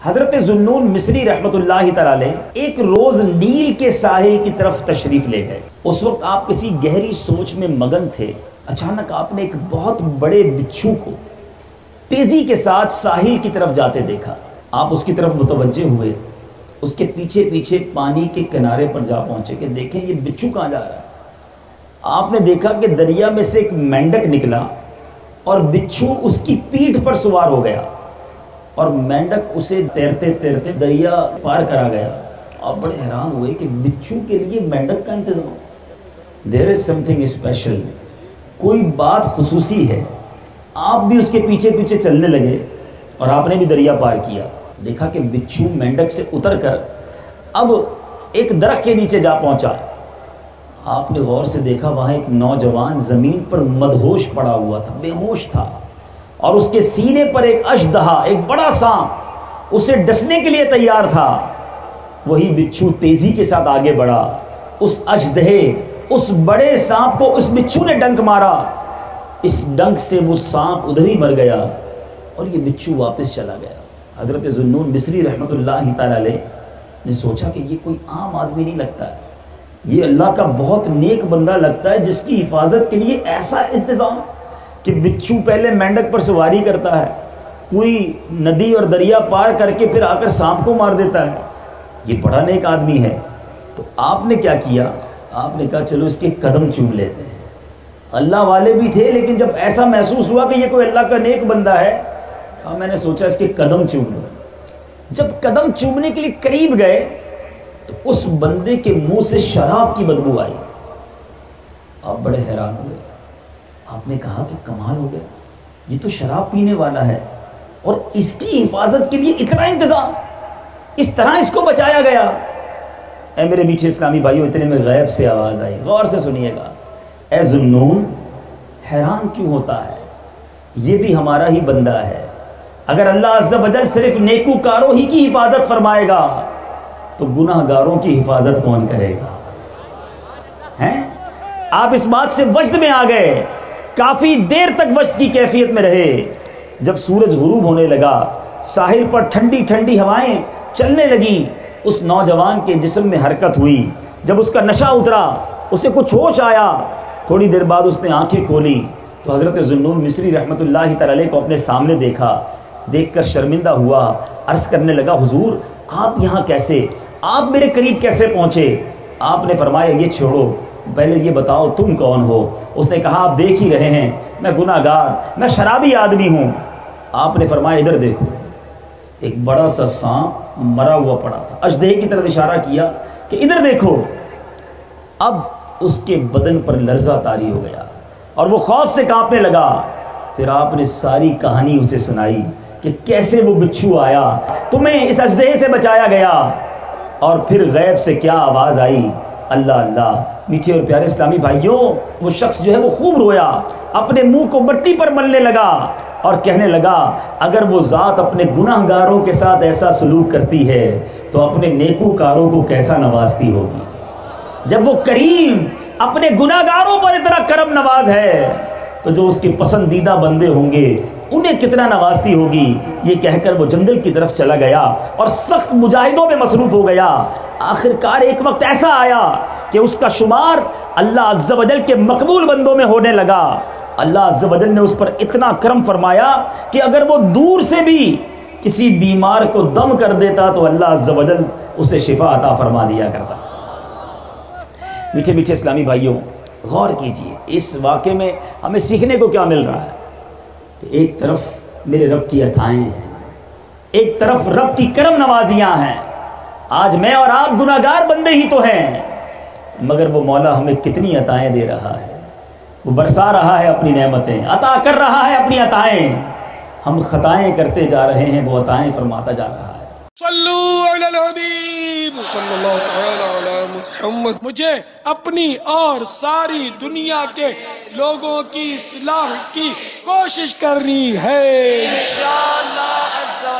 حضرت ذوالنون مصری रहमतुल्लाह तआला अलैह एक रोज नील के साहिल की तरफ तशरीफ ले गए। उस वक्त आप किसी गहरी सोच में मगन थे। अचानक आपने एक बहुत बड़े बिच्छू को तेजी के साथ साहिल की तरफ जाते देखा। आप उसकी तरफ मुतवज्जे हुए, उसके पीछे पीछे पानी के किनारे पर जा पहुंचे कि देखें ये बिच्छू कहाँ जा रहा है। आपने देखा कि दरिया में से एक मेंढक निकला और बिच्छू उसकी पीठ पर सवार हो गया और मेंढक उसे तैरते तैरते दरिया पार करा गया। आप बड़े हैरान हुए कि बिच्छू के लिए मेंढक का इंतजाम। देयर इज समथिंग स्पेशल, कोई बात खुसूसी है। आप भी उसके पीछे पीछे चलने लगे और आपने भी दरिया पार किया। देखा कि बिच्छू मेंढक से उतरकर अब एक दरख्त के नीचे जा पहुंचा। आपने गौर से देखा वहां एक नौजवान जमीन पर मदहोश पड़ा हुआ था, बेहोश था, और उसके सीने पर एक अजदहा, एक बड़ा सांप उसे डसने के लिए तैयार था। वही बिच्छू तेजी के साथ आगे बढ़ा। उस अजदहे, उस बड़े सांप को उस बिच्छू ने डंक मारा। इस डंक से वो सांप उधर ही मर गया और ये बिच्छू वापस चला गया। हजरत ज़ुन्नून मिस्री रहमतुल्लाह तआला अलैह ने सोचा कि ये कोई आम आदमी नहीं लगता है, ये अल्लाह का बहुत नेक बंदा लगता है जिसकी हिफाजत के लिए ऐसा इंतज़ाम कि बिच्छू पहले मेंढक पर सवारी करता है, पूरी नदी और दरिया पार करके फिर आकर सांप को मार देता है। ये बड़ा नेक आदमी है। तो आपने क्या किया? आपने कहा चलो इसके कदम चूम लेते हैं। अल्लाह वाले भी थे, लेकिन जब ऐसा महसूस हुआ कि ये कोई अल्लाह का नेक बंदा है, मैंने सोचा इसके कदम चूम लो। जब कदम चूमने के लिए करीब गए तो उस बंदे के मुंह से शराब की बदबू आई। आप बड़े हैरान हुए। आपने कहा कि कमाल हो गया, ये तो शराब पीने वाला है और इसकी हिफाजत के लिए इतना इंतजाम, इस तरह इसको बचाया गया। ऐ मेरे मीठे इस्लामी भाइयों, इतने में गैब से आवाज आई, गौर से सुनिएगा। ऐ ज़ुन्नून, हैरान क्यों होता है, ये भी हमारा ही बंदा है। अगर अल्लाह अज़्ज़ा वजल सिर्फ नेकूकारों ही की हिफाजत फरमाएगा तो गुनाहगारों की हिफाजत कौन करेगा? हैं? आप इस बात से वजद में आ गए। काफी देर तक वजद की कैफियत में रहे। जब सूरज गुरूब होने लगा, साहिल पर ठंडी ठंडी हवाएं चलने लगी, उस नौजवान के जिस्म में हरकत हुई। जब उसका नशा उतरा, उसे कुछ होश आया, थोड़ी देर बाद उसने आंखें खोली तो हजरत ज़ुन्नून मिस्री रहमतुल्लाह तआला अलैह को अपने सामने देखा। देखकर शर्मिंदा हुआ, अर्ज करने लगा, हुजूर आप यहाँ कैसे, आप मेरे करीब कैसे पहुँचे? आपने फरमाया ये छोड़ो, पहले ये बताओ तुम कौन हो? उसने कहा आप देख ही रहे हैं, मैं गुनाहगार, मैं शराबी आदमी हूँ। आपने फरमाया इधर देखो। एक बड़ा सा सांप मरा हुआ पड़ा था। अजदहे की तरफ इशारा किया कि इधर देखो। अब उसके बदन पर लर्जा तारी हो गया और वो खौफ से कांपने लगा। फिर आपने सारी कहानी उसे सुनाई कि कैसे वो बिच्छू आया, तुम्हें इस अजदहे से बचाया गया, और फिर गैब से क्या आवाज़ आई, अल्लाह अल्लाह। मीठे और प्यारे इस्लामी भाइयों, वो शख्स जो है वो खूब रोया, अपने मुंह को मट्टी पर मलने लगा और कहने लगा अगर वो ज़ात अपने गुनाहगारों के साथ ऐसा सलूक करती है तो अपने नेकूकारों को कैसा नवाजती होगी। जब वो करीम अपने गुनाहगारों पर इतना करम नवाज है तो जो उसके पसंदीदा बंदे होंगे उन्हें कितना नवाजती होगी। ये कहकर वो जंगल की तरफ चला गया और सख्त मुजाहिदों में मसरूफ हो गया। आखिरकार एक वक्त ऐसा आया कि उसका शुमार अल्लाह अज़्ज़ा वजल के मकबूल बंदों में होने लगा। अल्लाह अज़्ज़ा वजल ने उस पर इतना करम फरमाया कि अगर वो दूर से भी किसी बीमार को दम कर देता तो अल्लाह अज़्ज़ा वजल उसे शिफा अता फरमा दिया करता। मीठे मीठे इस्लामी भाइयों, गौर कीजिए, इस वाक़े में हमें सीखने को क्या मिल रहा है कि एक तरफ मेरे रब की अताएं हैं, एक तरफ रब की करम नवाजियां हैं। आज मैं और आप गुनाहगार बंदे ही तो हैं, मगर वो मौला हमें कितनी अताएं दे रहा है। वो बरसा रहा है अपनी नेमतें, अता कर रहा है अपनी अताएं। हम खताएं करते जा रहे हैं, वो अताएं फरमाता जा रहा है। मुझे अपनी और सारी दुनिया के लोगों की इस्लाह की कोशिश करनी है इंशाअल्लाह।